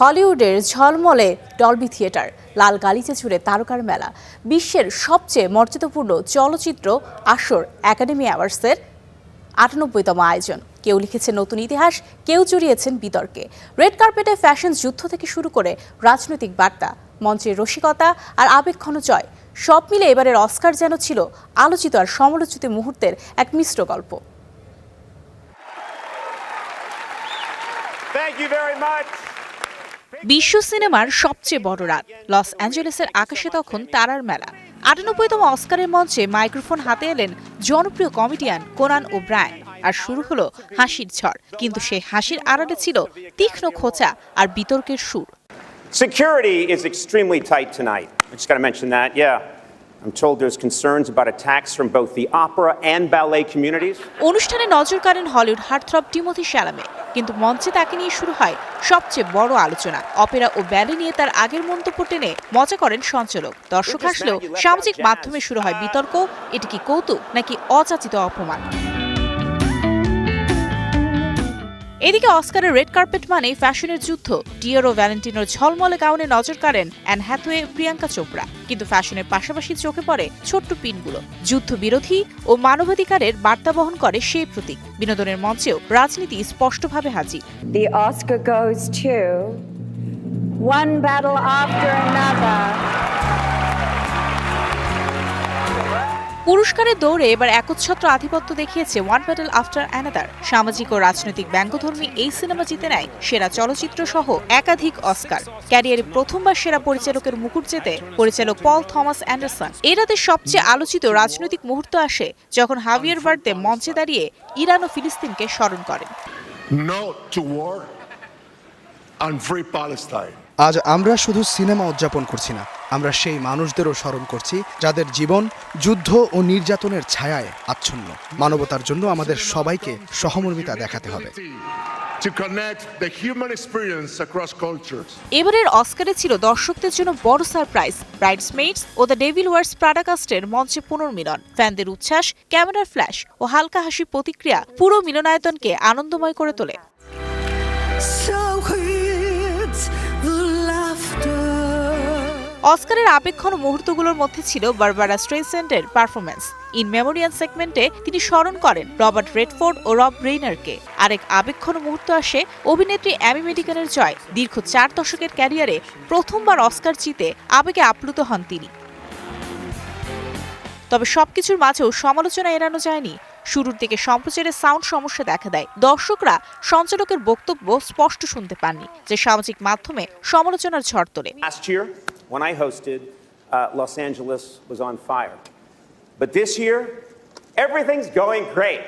হলিউডের ঝলমলে Dolby theatre, লাল গালিচা জুড়ে তারকার মেলা, বিশ্বের সবচেয়ে মর্যাদাপূর্ণ চলচ্চিত্র আসর একাডেমি অ্যাওয়ার্ডসের ৯৮তম আয়োজন। কেউ লিখেছেন নতুন ইতিহাস, কেউ জড়িয়েছেন বিতর্কে। রেড কার্পেটে ফ্যাশন যুদ্ধ থেকে শুরু করে রাজনৈতিক বার্তা, মঞ্চের রসিকতা আর আবেগঘন জয়, সব মিলে এবারের অস্কার যেন ছিল আলোচিত আর সমালোচিত মুহূর্তের এক মিশ্র গল্প। বিশ্ব সিনেমার সবচেয়ে বড় রাত, লস অ্যাঞ্জেলেসের আকাশে তখন তারার মেলা। ৯৮তম অস্কারের মঞ্চে মাইক্রোফোন হাতে এলেন জনপ্রিয় কমেডিয়ান কোনান ওব্রায়ান, আর শুরু হলো হাসির ঝড়। কিন্তু সেই হাসির আড়ালে ছিল তীক্ষ্ণ খোঁচা আর বিতর্কের সুর। Security is extremely tight tonight. I just got to mention that. Yeah. I'm told there's concerns about attacks from both the opera and ballet communities. অনুষ্ঠানে নজর কাড়েন হলিউড হার্টথ্রব টিমোথি শ্যালামে, কিন্তু মঞ্চে তাকে নিয়ে শুরু হয় সবচেয়ে বড় আলোচনা। অপেরা ও ব্যালে নিয়ে তার আগের মন্তব্য টেনে মজা করেন সঞ্চালক। দর্শক হাসলেও সামাজিক মাধ্যমে শুরু হয় বিতর্ক, এটি কি কৌতুক নাকি অযাচিত অপমান। এদিকে অস্কারের রেড কার্পেট মানে ফ্যাশনের যুদ্ধ। ডিওর ও ভ্যালেন্টিনোর ঝলমলে গাউনে নজর কাড়েন অ্যান হ্যাথওয়ে, প্রিয়াঙ্কা চোপড়া। কিন্তু ফ্যাশনের পাশাপাশি চোখে পড়ে ছোট্ট পিনগুলো। যুদ্ধ বিরোধী ও মানবাধিকারের বার্তা বহন করে সেই প্রতীক। বিনোদনের মঞ্চেও রাজনীতি স্পষ্টভাবে হাজির। The Oscar goes to One Battle After Another. পুরস্কারের দৌড়ে এবার একচ্ছত্র আধিপত্য দেখিয়েছে ওয়ান ব্যাটল আফটার অ্যানাদার। সামাজিক ও রাজনৈতিক ব্যঙ্গধর্মী এই সিনেমা জিতে নেয় সেরা চলচ্চিত্র সহ একাধিক অস্কার। ক্যারিয়ারে প্রথমবার সেরা পরিচালকের মুকুট জেতে পরিচালক পল থমাস অ্যান্ডারসন। এই রাতের সবচেয়ে আলোচিত রাজনৈতিক মুহূর্ত আসে যখন হাভিয়ার বার্দে মঞ্চে দাঁড়িয়ে ইরান ও ফিলিস্তিনকে স্মরণ করেন। No to war and free Palestine. আজ আমরা শুধু সিনেমা উদযাপন করছি না, আমরা সেই মানুষদেরও স্মরণ করছি যাদের জীবন যুদ্ধ ও নির্যাতনের ছায়ায় আচ্ছন্ন। মানবতার জন্য আমাদের সবাইকে সহমর্মিতা দেখাতে হবে। To connect the human experience across cultures. এবারের অস্কারে ছিল দর্শকদের জন্য বড় সারপ্রাইজ। ব্রাইডসমেইডস ও দ্য ডেভিল ওয়ার্স প্রাডা কাস্টের মঞ্চে পুনর্মিলন। ফ্যানদের উচ্ছ্বাস, ক্যামেরার ফ্ল্যাশ ও হালকা হাসি প্রতিক্রিয়া পুরো মিলনায়তনকে আনন্দময় করে তোলে। অস্কারের আবেগঘন মুহূর্তগুলোর মধ্যে ছিল বারবারা স্ট্রেইসেন্ডের পারফরম্যান্স। ইন মেমোরিয়াল সেগমেন্টে তিনি স্মরণ করেন রবার্ট রেডফোর্ড ও রব রেইনারকে। আরেক আবেগঘন মুহূর্ত আসে অভিনেত্রী অ্যামি মেডিকানের জয়। দীর্ঘ ৪ দশকের ক্যারিয়ারে প্রথমবার অস্কার জিতে আবেগে আপ্লুত হন তিনি। তবে সবকিছুর মাঝেও সমালোচনা এড়ানো যায়নি। শুরুর দিকে সম্প্রচারের সাউন্ড সমস্যা দেখা দেয়। দর্শকরা সঞ্চালকের বক্তব্য স্পষ্ট শুনতে পাননি, যে সামাজিক মাধ্যমে সমালোচনার ঝড় তোলে। Last year, when I hosted, Los Angeles was on fire. But this year, everything's going great.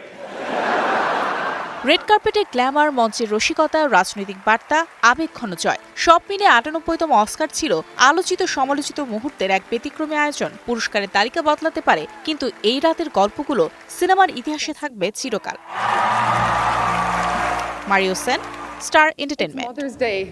Red কার্পেটের গ্ল্যামার, মঞ্চের রসিকতা, রাজনৈতিক বার্তা, আবেগঘন জয়, সব মিলে ৯৮তম অস্কার ছিল আলোচিত সমালোচিত মুহূর্তের এক ব্যতিক্রমী আয়োজন। পুরস্কারের তালিকা বদলাতে পারে, কিন্তু এই রাতের গল্পগুলো সিনেমার ইতিহাসে থাকবে চিরকাল। Mario Sen, star entertainment.